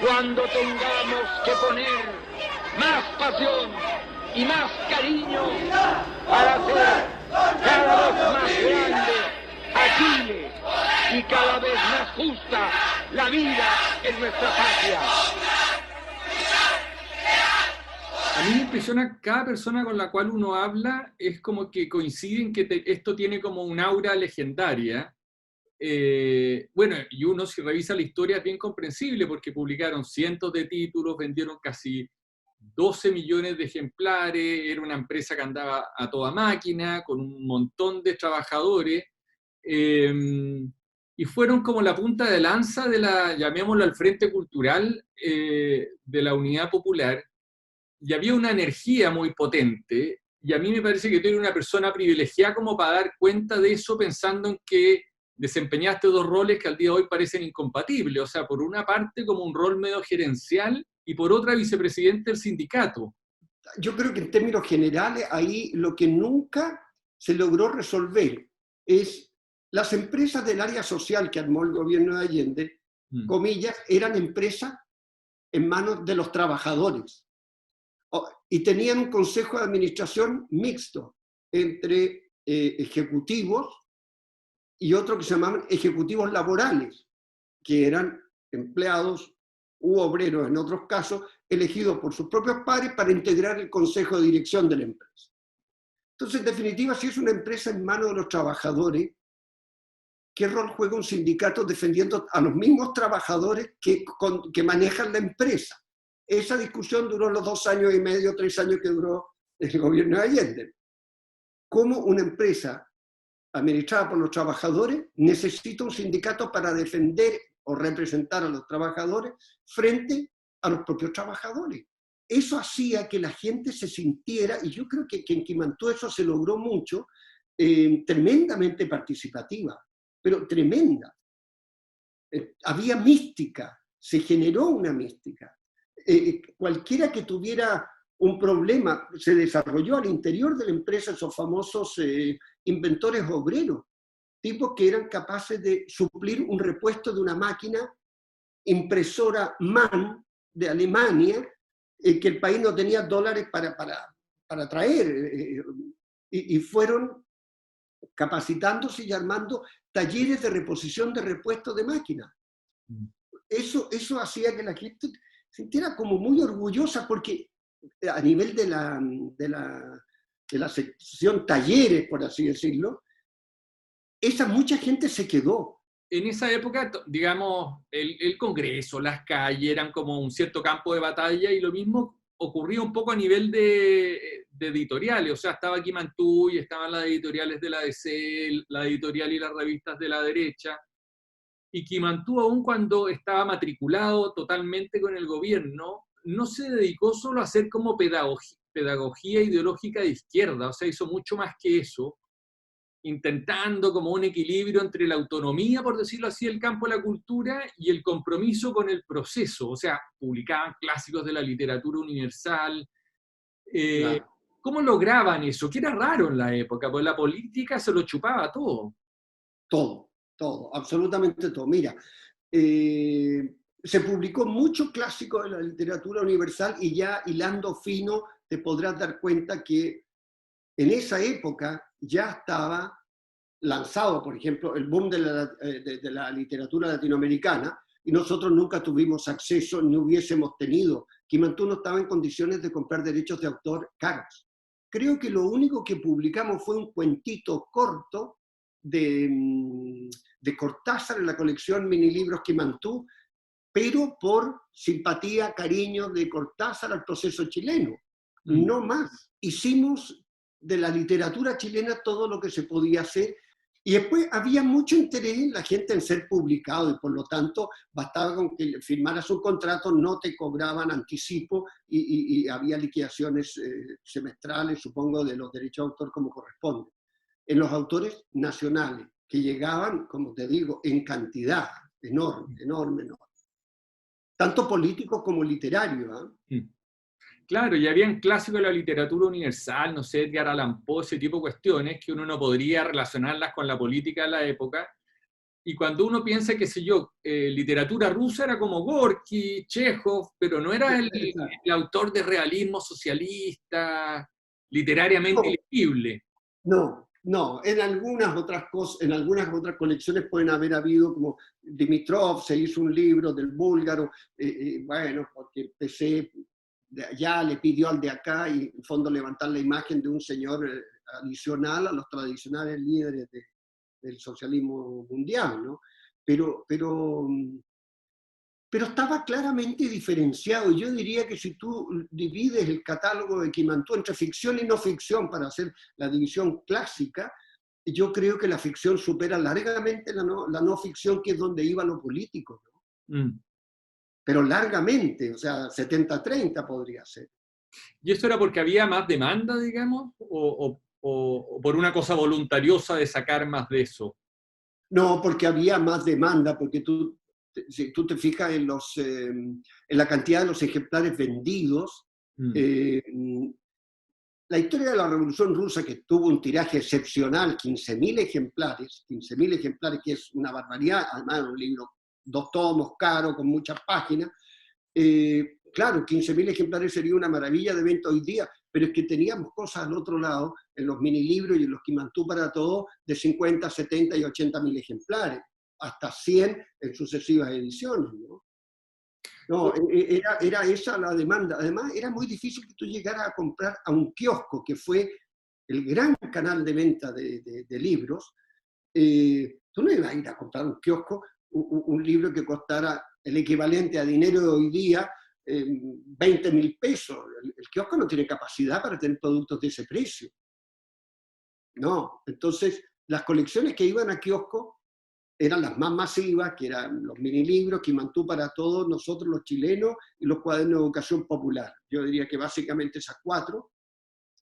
cuando tengamos que poner más pasión y más cariño para hacer cada vez más grande a Chile y cada vez más justa la vida en nuestra patria. A mí me impresiona cada persona con la cual uno habla, es como que coinciden que esto tiene como un aura legendaria. Bueno, y uno si revisa la historia es bien comprensible porque publicaron cientos de títulos, vendieron casi 12 millones de ejemplares, era una empresa que andaba a toda máquina, con un montón de trabajadores, y fueron como la punta de lanza de la, llamémoslo, al Frente Cultural de la Unidad Popular, y había una energía muy potente, y a mí me parece que tú eres una persona privilegiada como para dar cuenta de eso pensando en que desempeñaste dos roles que al día de hoy parecen incompatibles, o sea, por una parte como un rol medio gerencial y por otra vicepresidente del sindicato. Yo creo que en términos generales ahí lo que nunca se logró resolver es las empresas del área social que armó el gobierno de Allende, comillas, eran empresas en manos de los trabajadores y tenían un consejo de administración mixto entre ejecutivos y otro que se llamaban ejecutivos laborales, que eran empleados u obreros en otros casos, elegidos por sus propios pares para integrar el consejo de dirección de la empresa. Entonces, en definitiva, si es una empresa en manos de los trabajadores, ¿qué rol juega un sindicato defendiendo a los mismos trabajadores que manejan la empresa? Esa discusión duró los 2 años y medio, 3 años que duró el gobierno de Allende. ¿Cómo una empresa administrada por los trabajadores necesita un sindicato para defender o representar a los trabajadores frente a los propios trabajadores? Eso hacía que la gente se sintiera, y yo creo que en Quimantú eso se logró mucho, tremendamente participativa, pero tremenda. Había mística, se generó una mística. Cualquiera que tuviera un problema, se desarrolló al interior de la empresa esos famosos inventores obreros, tipos que eran capaces de suplir un repuesto de una máquina impresora MAN de Alemania, que el país no tenía dólares para traer, y fueron capacitándose y armando talleres de reposición de repuestos de máquinas. Eso hacía que la gente se sintiera como muy orgullosa, porque a nivel de la sección talleres, por así decirlo, mucha gente se quedó. En esa época, digamos, el Congreso, las calles eran como un cierto campo de batalla, y lo mismo ocurría un poco a nivel de editoriales, o sea, estaba Quimantú y estaban las editoriales de la DC, la editorial y las revistas de la derecha, y Quimantú, aun cuando estaba matriculado totalmente con el gobierno, no se dedicó solo a hacer como pedagogía ideológica de izquierda, o sea, hizo mucho más que eso, intentando como un equilibrio entre la autonomía, por decirlo así, del campo de la cultura y el compromiso con el proceso. O sea, publicaban clásicos de la literatura universal. Claro. ¿Cómo lograban eso? Que era raro en la época, porque la política se lo chupaba todo. Todo, absolutamente todo. Mira, se publicó mucho clásico de la literatura universal, y ya hilando fino te podrás dar cuenta que en esa época ya estaba lanzado, por ejemplo, el boom de la literatura latinoamericana, y nosotros nunca tuvimos acceso, ni hubiésemos tenido. Quimantú no estaba en condiciones de comprar derechos de autor caros. Creo que lo único que publicamos fue un cuentito corto de Cortázar en la colección Mini Libros Quimantú, pero por simpatía, cariño de Cortázar al proceso chileno. No más. Hicimos de la literatura chilena todo lo que se podía hacer, y después había mucho interés en la gente en ser publicado, y por lo tanto bastaba con que firmaras un contrato, no te cobraban anticipo, y había liquidaciones semestrales, supongo, de los derechos de autor como corresponde. En los autores nacionales, que llegaban, como te digo, en cantidad enorme. Tanto político como literario. Claro, y habían clásicos de la literatura universal, no sé, Edgar Allan Poe, ese tipo de cuestiones que uno no podría relacionarlas con la política de la época, Y cuando uno piensa, qué sé yo, literatura rusa era como Gorky, Chekhov, pero no era el autor de realismo socialista, literariamente No, legible. no, no. En algunas otras cosas, en algunas otras colecciones pueden haber habido, como Dimitrov se hizo un libro del búlgaro, bueno, porque el PC de allá le pidió al de acá y en fondo levantar la imagen de un señor adicional a los tradicionales líderes del socialismo mundial, ¿no? Pero, pero, pero estaba claramente diferenciado. Yo diría que si tú divides el catálogo de Quimantú entre ficción y no ficción para hacer la división clásica, yo creo que la ficción supera largamente la no ficción, que es donde iba lo político, ¿no? Pero largamente, o sea, 70-30 podría ser. ¿Y eso era porque había más demanda, digamos, o por una cosa voluntariosa de sacar más de eso? No, porque había más demanda, porque si tú te fijas en la cantidad de los ejemplares vendidos, la historia de la Revolución Rusa, que tuvo un tiraje excepcional, 15.000 ejemplares, que es una barbaridad, además un libro, 2 tomos, caro, con muchas páginas, claro, 15.000 ejemplares sería una maravilla de venta hoy día, pero es que teníamos cosas al otro lado, en los minilibros y en los Quimantú para todo, de 50, 70 y 80.000 ejemplares, hasta 100 en sucesivas ediciones, ¿no? No, era esa la demanda. Además, era muy difícil que tú llegaras a comprar a un kiosco, que fue el gran canal de venta de libros. Tú no ibas a ir a comprar a un kiosco un libro que costara el equivalente a dinero de hoy día, 20.000 pesos. El kiosco no tiene capacidad para tener productos de ese precio. No, entonces las colecciones que iban a kiosco eran las más masivas, que eran los minilibros, Quimantú para todos, nosotros los chilenos, y los cuadernos de educación popular. Yo diría que básicamente esas 4,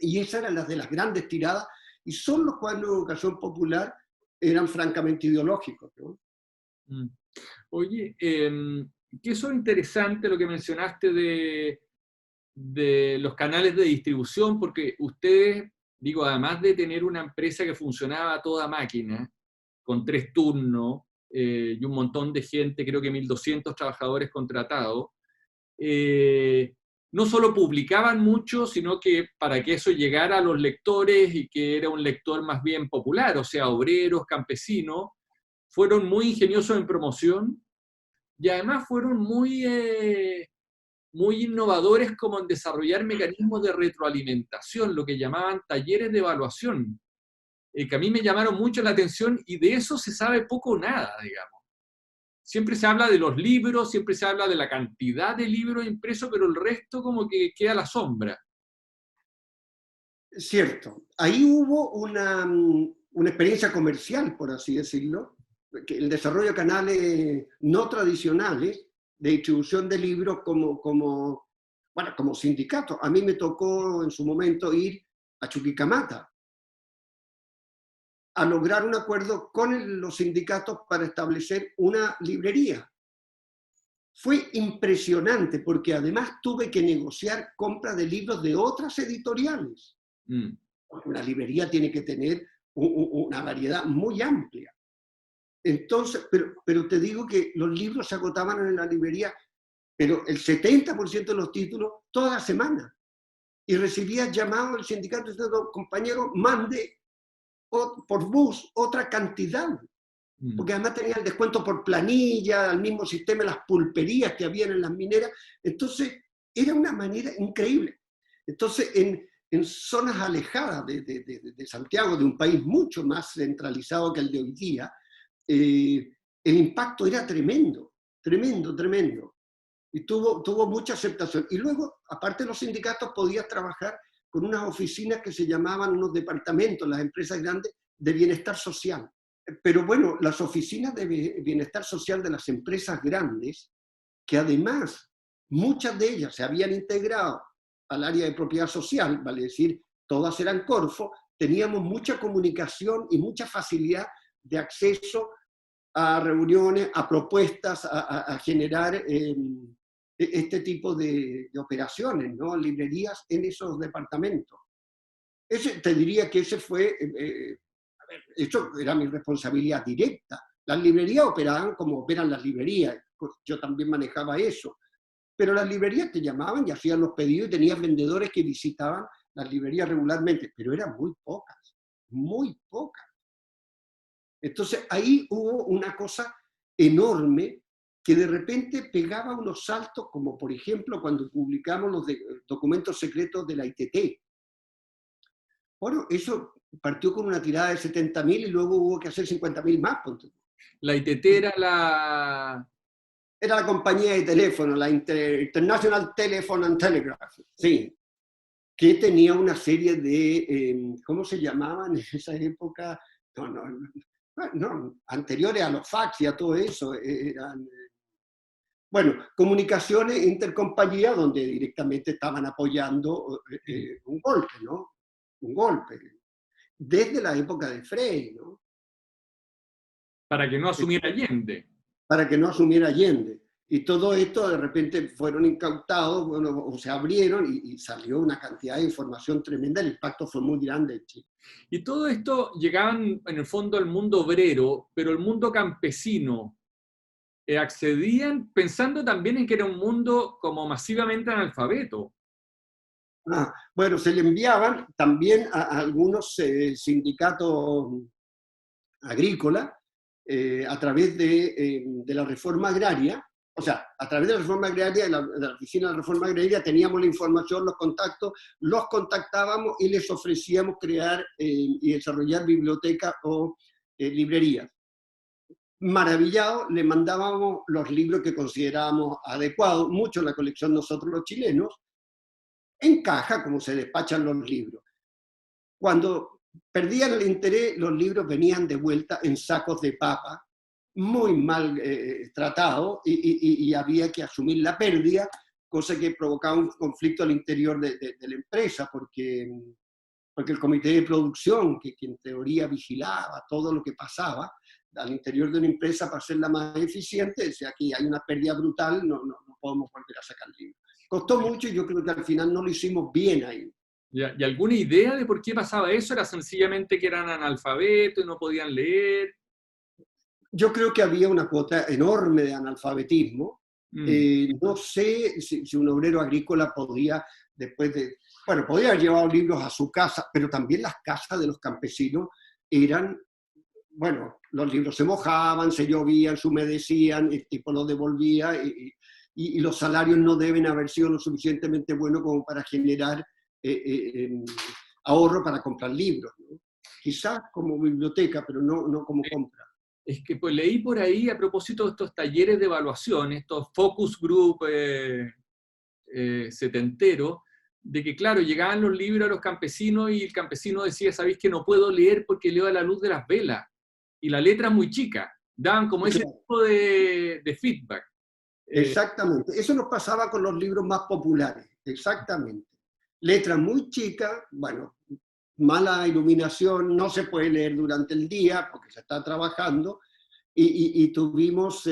y esas eran las de las grandes tiradas, y solo los cuadernos de educación popular eran francamente ideológicos, ¿no? Oye, que eso es interesante lo que mencionaste de los canales de distribución, porque ustedes, digo, además de tener una empresa que funcionaba a toda máquina, con 3 turnos y un montón de gente, creo que 1.200 trabajadores contratados, no solo publicaban mucho, sino que para que eso llegara a los lectores y que era un lector más bien popular, o sea, obreros, campesinos, fueron muy ingeniosos en promoción y además fueron muy innovadores como en desarrollar mecanismos de retroalimentación, lo que llamaban talleres de evaluación, que a mí me llamaron mucho la atención y de eso se sabe poco o nada, digamos. Siempre se habla de los libros, siempre se habla de la cantidad de libros impresos, pero el resto como que queda a la sombra. Cierto. Ahí hubo una experiencia comercial, por así decirlo, que el desarrollo de canales no tradicionales de distribución de libros como sindicato. A mí me tocó en su momento ir a Chuquicamata a lograr un acuerdo con los sindicatos para establecer una librería. Fue impresionante porque además tuve que negociar compra de libros de otras editoriales. Una librería tiene que tener una variedad muy amplia. Entonces, pero te digo que los libros se agotaban en la librería, pero el 70% de los títulos toda la semana. Y recibía llamados del sindicato diciendo, compañero, mande por bus otra cantidad. Porque además tenía el descuento por planilla, al mismo sistema de las pulperías que habían en las mineras. Entonces, era una manera increíble. Entonces, en zonas alejadas de Santiago, de un país mucho más centralizado que el de hoy día, el impacto era tremendo, tremendo, tremendo. Y tuvo mucha aceptación. Y luego, aparte de los sindicatos, podías trabajar con unas oficinas que se llamaban, unos departamentos, las empresas grandes, de bienestar social. Pero bueno, las oficinas de bienestar social de las empresas grandes, que además muchas de ellas se habían integrado al área de propiedad social, vale decir, todas eran Corfo, teníamos mucha comunicación y mucha facilidad de acceso a reuniones, a propuestas, a generar este tipo de operaciones, ¿no? Librerías en esos departamentos. Te diría que ese fue, eso era mi responsabilidad directa, Las librerías operaban como operan las librerías, pues yo también manejaba eso, pero las librerías te llamaban y hacían los pedidos y tenías vendedores que visitaban las librerías regularmente, pero eran muy pocas, muy pocas. Entonces ahí hubo una cosa enorme que de repente pegaba unos saltos, como por ejemplo cuando publicamos los documentos secretos de la ITT. Bueno, eso partió con una tirada de 70.000 y luego hubo que hacer 50.000 más. La ITT era la... Era la compañía de teléfono, la International Telephone and Telegraph, sí, que tenía una serie de, ¿cómo se llamaban en esa época? No, anteriores a los fax y a todo eso, eran, bueno, comunicaciones intercompañía donde directamente estaban apoyando un golpe, ¿no? Un golpe. Desde la época de Frey, ¿no? Para que no asumiera Allende. Para que no asumiera Allende. Y todo esto de repente fueron incautados, bueno, o se abrieron y salió una cantidad de información tremenda, el impacto fue muy grande en Chile. Y todo esto llegaban en el fondo al mundo obrero, pero el mundo campesino, accedían pensando también en que era un mundo como masivamente analfabeto. Bueno, se le enviaban también a algunos sindicatos agrícolas a través de la reforma agraria. O sea, a través de la reforma agraria, de la oficina de la reforma agraria, teníamos la información, los contactos, los contactábamos y les ofrecíamos crear y desarrollar bibliotecas o librerías. Maravillados, le mandábamos los libros que considerábamos adecuados, mucho en la colección nosotros los chilenos, en caja, como se despachan los libros. Cuando perdían el interés, los libros venían de vuelta en sacos de papa, muy mal tratado y había que asumir la pérdida, cosa que provocaba un conflicto al interior de la empresa, porque el comité de producción, que en teoría vigilaba todo lo que pasaba al interior de una empresa para hacerla más eficiente, decía aquí hay una pérdida brutal, no podemos volver a sacar libros. Costó mucho y yo creo que al final no lo hicimos bien ahí. ¿Y alguna idea de por qué pasaba eso? ¿Era sencillamente que eran analfabetos y no podían leer? Yo creo que había una cuota enorme de analfabetismo. No sé si un obrero agrícola podía, después de... Bueno, podía haber llevado libros a su casa, pero también las casas de los campesinos eran... Bueno, los libros se mojaban, se llovían, se humedecían, el tipo los devolvía y los salarios no deben haber sido lo suficientemente buenos como para generar ahorro para comprar libros, ¿no? Quizás como biblioteca, pero no como compra. Es que pues leí por ahí, a propósito de estos talleres de evaluación, estos focus group setenteros, de que claro, llegaban los libros a los campesinos y el campesino decía, ¿sabéis que no puedo leer porque leo a la luz de las velas? Y la letra es muy chica. Daban como ese tipo de feedback. Exactamente. Eso nos pasaba con los libros más populares. Exactamente. Letra muy chica, bueno, mala iluminación, no se puede leer durante el día porque se está trabajando y tuvimos,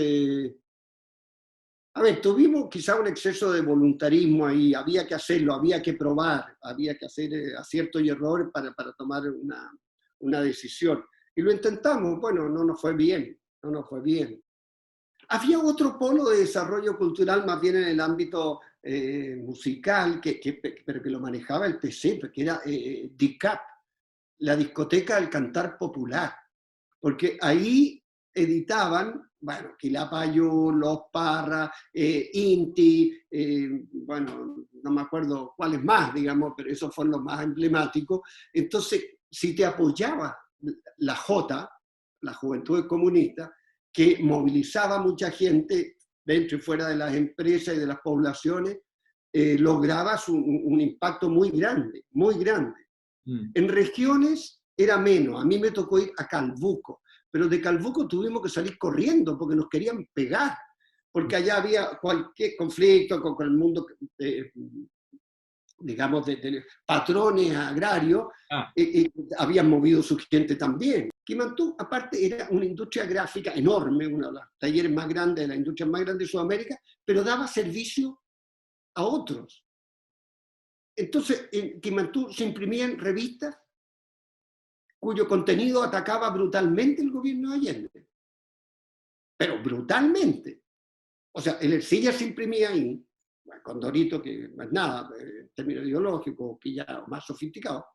tuvimos quizá un exceso de voluntarismo ahí, había que hacerlo, había que probar, había que hacer acierto y error para tomar una decisión. Y lo intentamos, bueno, no nos fue bien, no nos fue bien. Había otro polo de desarrollo cultural más bien en el ámbito musical, pero que lo manejaba el PC, porque era DICAP, la discoteca del cantar popular, porque ahí editaban, bueno, Quilapayún, Los Parra, Inti, bueno, no me acuerdo cuáles más, digamos, pero esos fueron los más emblemáticos. Entonces, si te apoyaba la J, la Juventud Comunista, que movilizaba mucha gente dentro y fuera de las empresas y de las poblaciones, lograbas un impacto muy grande, muy grande. En regiones era menos, a mí me tocó ir a Calbuco, pero de Calbuco tuvimos que salir corriendo porque nos querían pegar, porque allá había cualquier conflicto con el mundo, digamos, de patrones agrarios, habían movido su gente también. Quimantú, aparte, era una industria gráfica enorme, uno de los talleres más grandes, de la industria más grande de Sudamérica, pero daba servicio a otros. Entonces, en Quimantú se imprimían revistas cuyo contenido atacaba brutalmente el gobierno de Allende. pero brutalmente. O sea, el Ercilla se imprimía ahí, con Dorito, que no es nada, en términos ideológicos, que ya más sofisticado,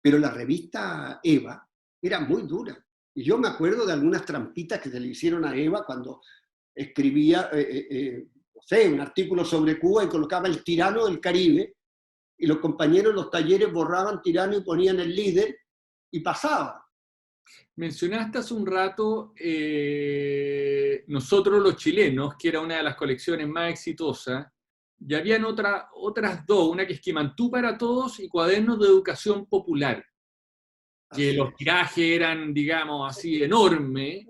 pero la revista Eva era muy dura. Y yo me acuerdo de algunas trampitas que se le hicieron a Eva cuando escribía, no sé, un artículo sobre Cuba y colocaba el tirano del Caribe, y los compañeros en los talleres borraban tirano y ponían el líder, y pasaba. Mencionaste hace un rato Nosotros los chilenos, que era una de las colecciones más exitosas, y habían otras dos, una que es Quimantú para Todos y Cuadernos de Educación Popular, que los tirajes eran, digamos, así, enorme.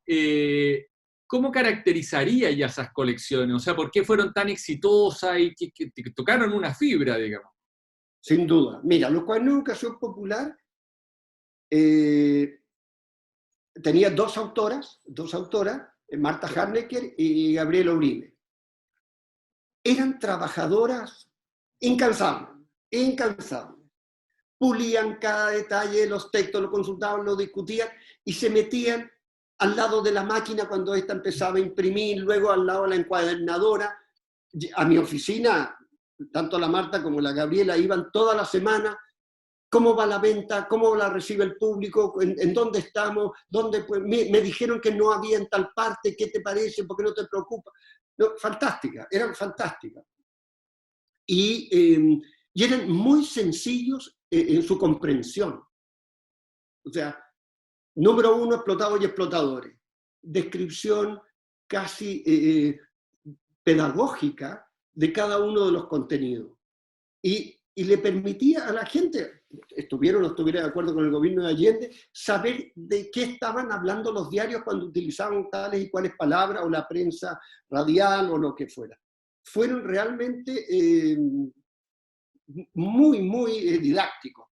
Sí. ¿Cómo caracterizaría ya esas colecciones? O sea, ¿por qué fueron tan exitosas y que tocaron una fibra, digamos? Sin duda. Mira, los Cuadernos de Educación Popular tenía dos autoras, Marta Harnecker y Gabriela Uribe. Eran trabajadoras incansables. Pulían cada detalle de los textos, lo consultaban, lo discutían y se metían al lado de la máquina cuando ésta empezaba a imprimir, luego al lado de la encuadernadora. A mi oficina, tanto la Marta como la Gabriela iban toda la semana. ¿Cómo va la venta? ¿Cómo la recibe el público? ¿En dónde estamos? ¿Dónde, pues, me dijeron que no había en tal parte. ¿Qué te parece? ¿Por qué no te preocupa? No, fantásticas, eran fantásticas. Y eran muy sencillos en su comprensión. O sea, número uno, explotados y explotadores. Descripción casi pedagógica de cada uno de los contenidos. Y le permitía a la gente, estuviera o no estuviera de acuerdo con el gobierno de Allende, saber de qué estaban hablando los diarios cuando utilizaban tales y cuales palabras, o la prensa radial o lo que fuera. Fueron realmente muy didácticos.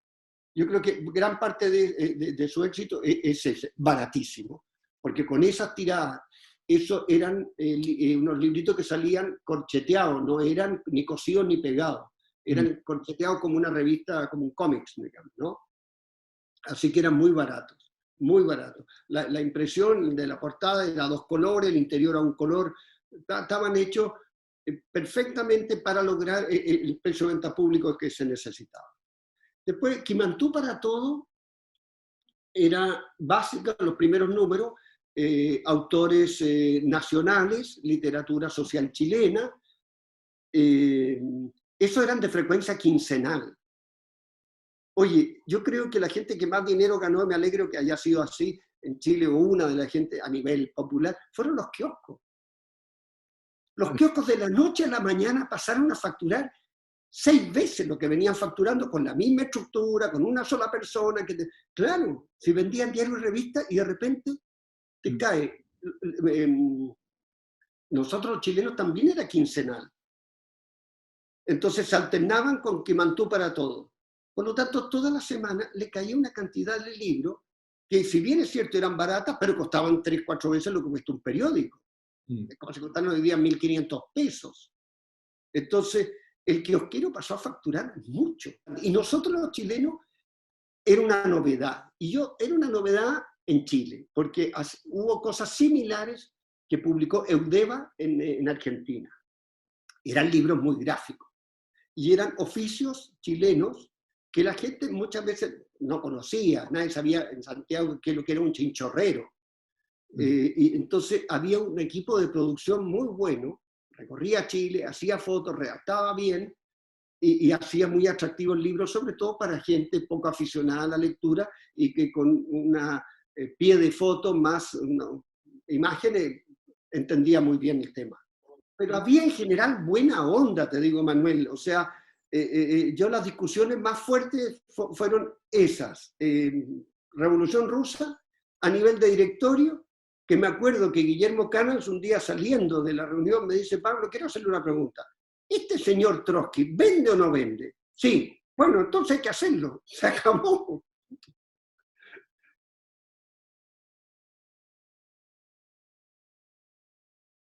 Yo creo que gran parte de su éxito es ese, baratísimo, porque con esas tiradas, eso eran unos libritos que salían corcheteados, no eran ni cosidos ni pegados, eran corcheteados como una revista, como un cómics, digamos, ¿no? Así que eran muy baratos, muy baratos. La impresión de la portada era a dos colores, el interior a un color, estaban hechos perfectamente para lograr el precio de venta público que se necesitaba. Después, Quimantú para Todo era básica, los primeros números, autores nacionales, literatura social chilena, eso eran de frecuencia quincenal. Oye, yo creo que la gente que más dinero ganó, me alegro que haya sido así en Chile, o una de la gente a nivel popular, fueron los kioscos. Los kioscos de la noche a la mañana pasaron a facturar 6 veces lo que venían facturando con la misma estructura, con una sola persona. Claro, si vendían diario y revista y de repente te cae. Nosotros los chilenos también era quincenal. Entonces se alternaban con Quimantú para Todo. Por lo tanto, toda la semana le caía una cantidad de libros que, si bien es cierto, eran baratas, pero costaban 3-4 veces lo que cuesta un periódico. Es como si costaran hoy día 1.500 pesos. Entonces, el kiosquero pasó a facturar mucho. Y nosotros los chilenos era una novedad. Y era una novedad en Chile, porque hubo cosas similares que publicó Eudeva en Argentina. Eran libros muy gráficos. Y eran oficios chilenos que la gente muchas veces no conocía. Nadie sabía en Santiago qué es lo que era un chinchorrero. Y entonces había un equipo de producción muy bueno, recorría Chile, hacía fotos, redactaba bien y hacía muy atractivos libros, sobre todo para gente poco aficionada a la lectura y que con una pie de foto más imágenes entendía muy bien el tema. Pero había en general buena onda, te digo, Manuel. O sea, yo las discusiones más fuertes fueron esas. Revolución Rusa, a nivel de directorio, que me acuerdo que Guillermo Canals, un día saliendo de la reunión, me dice: Pablo, quiero hacerle una pregunta. ¿Este señor Trotsky vende o no vende? Sí. Bueno, entonces hay que hacerlo. Se acabó.